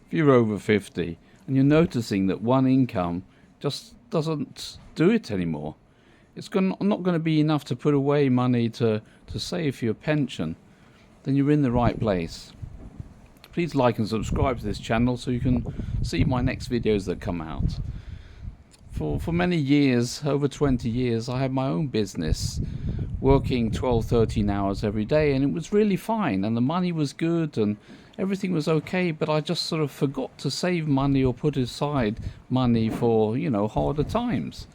if you're over 50 and you're noticing that one income just doesn't do it anymore, not going to be enough to put away money to save for your pension, then you're in the right place. Please like and subscribe to this channel so you can see my next videos that come out. For many years, over 20 years, I had my own business, working 12, 13 hours every day, and it was really fine, and the money was good and everything was okay, but I just sort of forgot to save money or put aside money for, harder times.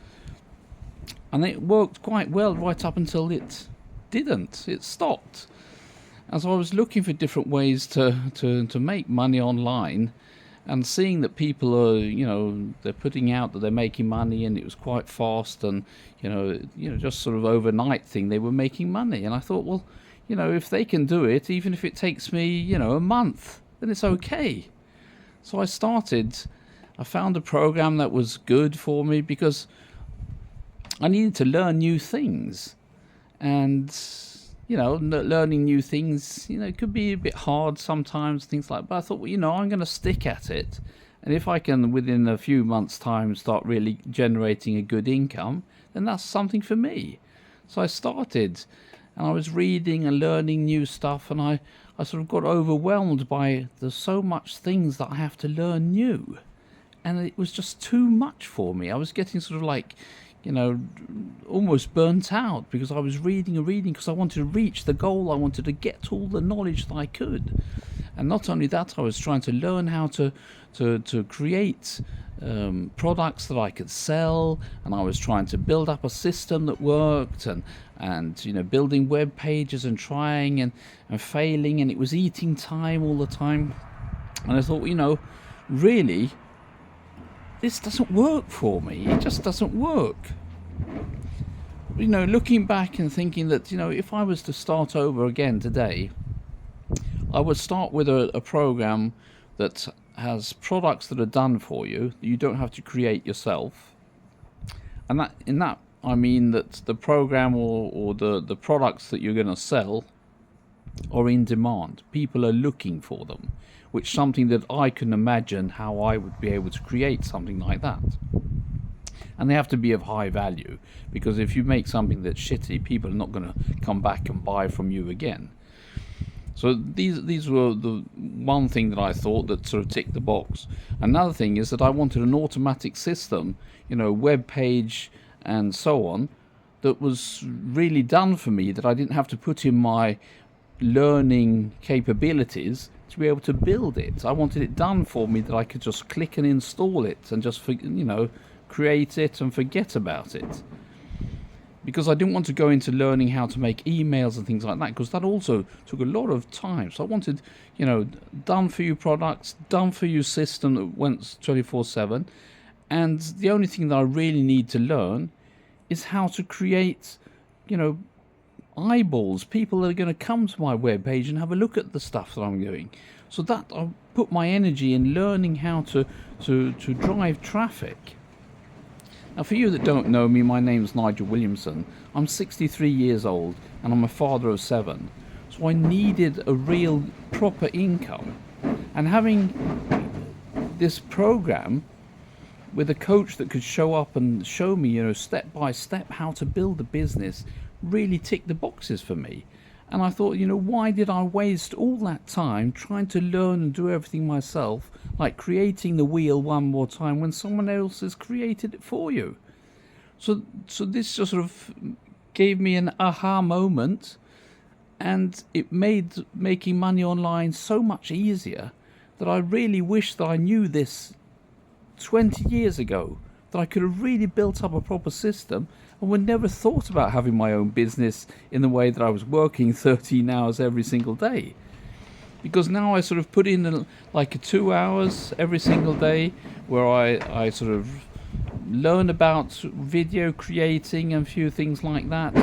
And it worked quite well right up until it didn't. It stopped. And so I was looking for different ways to make money online, and seeing that people are, they're putting out that they're making money, and it was quite fast, and just sort of overnight thing, they were making money. And I thought, well, if they can do it, even if it takes me, a month, then it's okay. So I found a program that was good for me, because I needed to learn new things. And learning new things, it could be a bit hard sometimes, things like that. But I thought, well, I'm going to stick at it. And if I can, within a few months' time, start really generating a good income, then that's something for me. So I started, and I was reading and learning new stuff, and I sort of got overwhelmed by there's so much things that I have to learn new. And it was just too much for me. I was getting sort of like, almost burnt out, because I was reading and reading, because I wanted to reach the goal. I wanted to get all the knowledge that I could. And not only that, I was trying to learn how to create products that I could sell, and I was trying to build up a system that worked, and building web pages and trying and failing, and it was eating time all the time. And I thought, really, this doesn't work for me. It just doesn't work. Looking back and thinking that, if I was to start over again today, I would start with a program that has products that are done for you, that you don't have to create yourself. And in that, I mean that the program or the products that you're going to sell are in demand. People are looking for them, which is something that I can imagine how I would be able to create something like that. And they have to be of high value, because if you make something that's shitty, people are not going to come back and buy from you again. So these were the one thing that I thought that sort of ticked the box. Another thing is that I wanted an automatic system, web page and so on, that was really done for me, that I didn't have to put in my learning capabilities to be able to build it. I wanted it done for me, that I could just click and install it and just create it and forget about it, because I didn't want to go into learning how to make emails and things like that, because that also took a lot of time. So I wanted done for you products, done for you system that went 24/7, and the only thing that I really need to learn is how to create eyeballs, people that are going to come to my web page and have a look at the stuff that I'm doing. So that I put my energy in learning how to drive traffic. Now, for you that don't know me, my name's Nigel Williamson. I'm 63 years old, and I'm a father of 7. So I needed a real proper income. And having this program with a coach that could show up and show me, step by step how to build a business, really ticked the boxes for me. And I thought, why did I waste all that time trying to learn and do everything myself, like creating the wheel one more time, when someone else has created it for you? So this just sort of gave me an aha moment, and it made making money online so much easier, that I really wish that I knew this 20 years ago, that I could have really built up a proper system, and would never thought about having my own business in the way that I was working 13 hours every single day. Because now I sort of put in like 2 hours every single day, where I sort of learn about video creating and a few things like that.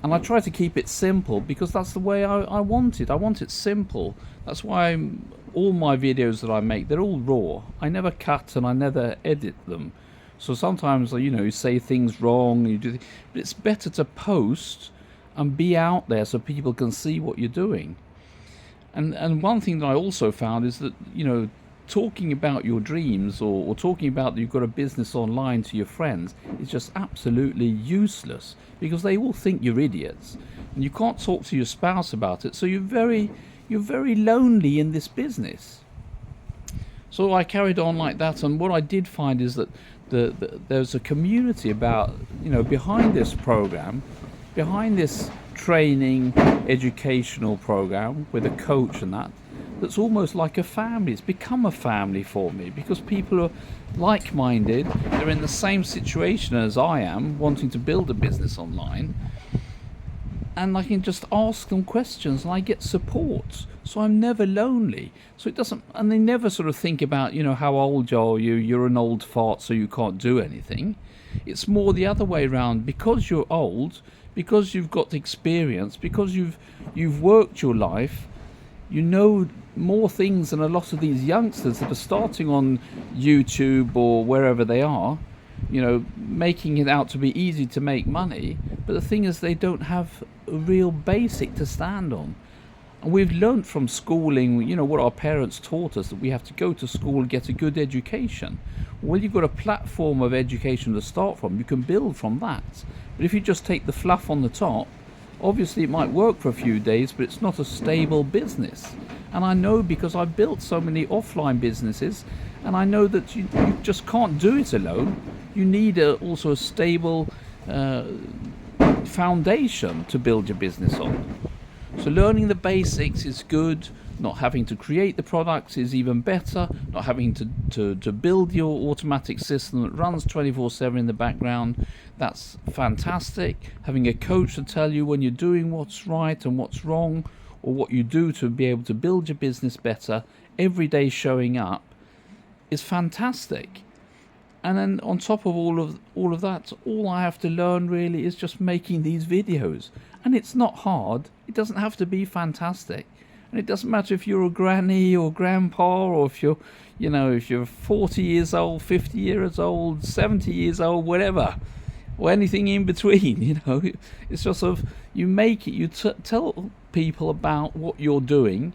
And I try to keep it simple, because that's the way I want it. I want it simple. That's why all my videos that I make, they're all raw. I never cut and I never edit them. So sometimes, you say things wrong, but it's better to post and be out there so people can see what you're doing. And one thing that I also found is that, talking about your dreams or talking about that you've got a business online to your friends is just absolutely useless, because they all think you're idiots, and you can't talk to your spouse about it, so you're very lonely in this business. So I carried on like that, and what I did find is that there's a community about, behind this program, behind this training educational program with a coach and that's almost like a family. It's become a family for me, because people are like-minded, they're in the same situation as I am, wanting to build a business online, and I can just ask them questions and I get support, so I'm never lonely. So it doesn't, and they never sort of think about, how old are you, you're an old fart so you can't do anything. It's more the other way around. Because you're old, because you've got experience, because you've worked your life, you know more things than a lot of these youngsters that are starting on YouTube or wherever they are, making it out to be easy to make money. But the thing is, they don't have a real basic to stand on. And we've learnt from schooling, what our parents taught us, that we have to go to school and get a good education. Well, you've got a platform of education to start from. You can build from that. But if you just take the fluff on the top, obviously it might work for a few days, but it's not a stable business. And I know, because I've built so many offline businesses, and I know that you just can't do it alone. You need also a stable foundation to build your business on. So learning the basics is good. Not having to create the products is even better. Not having to build your automatic system that runs 24/7 in the background, that's fantastic. Having a coach to tell you when you're doing what's right and what's wrong, or what you do to be able to build your business better, every day showing up, is fantastic. And then on top of all of that, all I have to learn really is just making these videos. And it's not hard. It doesn't have to be fantastic. And it doesn't matter if you're a granny or grandpa, or if you're 40 years old, 50 years old, 70 years old, whatever, or anything in between. It's just sort of, you make it, you tell people about what you're doing,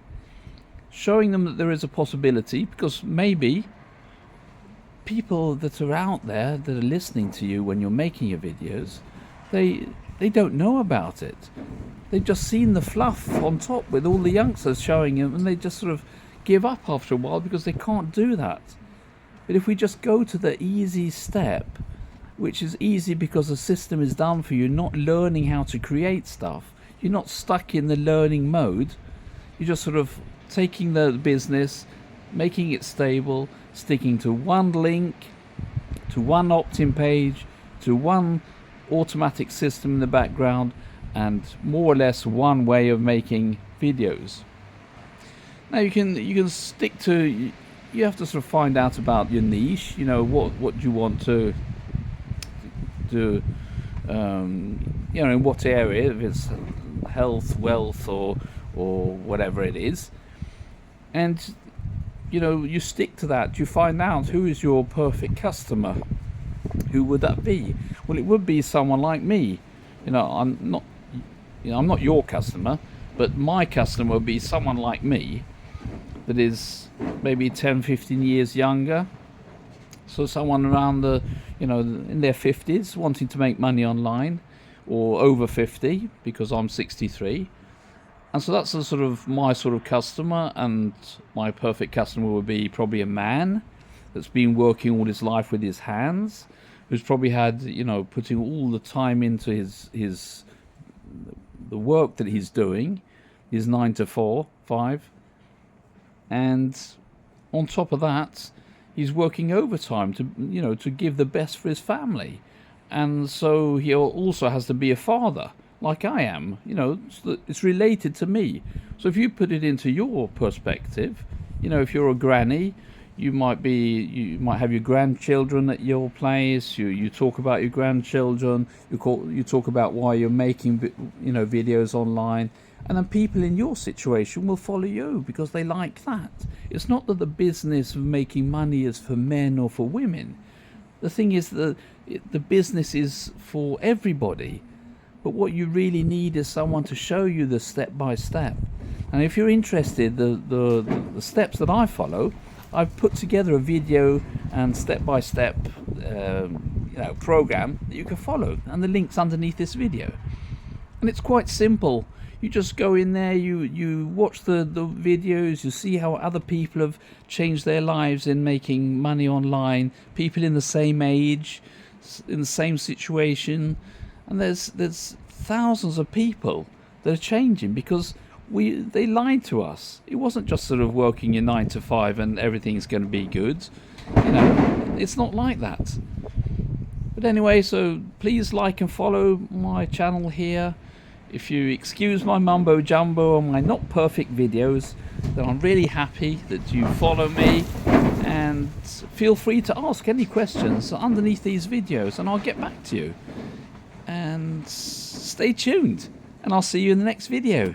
showing them that there is a possibility, because maybe people that are out there that are listening to you when you're making your videos, they don't know about it. They've just seen the fluff on top with all the youngsters showing them, and they just sort of give up after a while because they can't do that. But if we just go to the easy step, which is easy because the system is done for you, not learning how to create stuff, you're not stuck in the learning mode, you're just sort of taking the business, making it stable, sticking to one link, to one opt-in page, to one automatic system in the background, and more or less one way of making videos. Now you can stick to, you have to sort of find out about your niche, what you want to do, in what area, if it's health, wealth, or whatever it is, and you stick to that. You find out who is your perfect customer. Who would that be? Well, it would be someone like me. I'm not your customer, but my customer would be someone like me that is maybe 10, 15 years younger. So someone around in their 50s, wanting to make money online, or over 50, because I'm 63. And so that's my sort of customer. And my perfect customer would be probably a man that's been working all his life with his hands, who's probably had, putting all the time into the work that he's doing, his 9 to 5, and on top of that, he's working overtime to give the best for his family, and so he also has to be a father, like I am. It's related to me. So if you put it into your perspective, if you're a granny, you might have your grandchildren at your place. You talk about your grandchildren. You talk about why you're making videos online, and then people in your situation will follow you because they like that. It's not that the business of making money is for men or for women. The thing is that the business is for everybody. But what you really need is someone to show you the step by step. And if you're interested, the steps that I follow I've put together a video and step-by-step program that you can follow, and the link's underneath this video. And it's quite simple. You just go in there, you watch the videos, you see how other people have changed their lives in making money online, people in the same age, in the same situation, and there's thousands of people that are changing because they lied to us. It wasn't just sort of working your 9 to 5 and everything's going to be good. It's not like that. But anyway, so please like and follow my channel here. If you excuse my mumbo jumbo and my not perfect videos, then I'm really happy that you follow me, and feel free to ask any questions underneath these videos and I'll get back to you. And stay tuned, and I'll see you in the next video.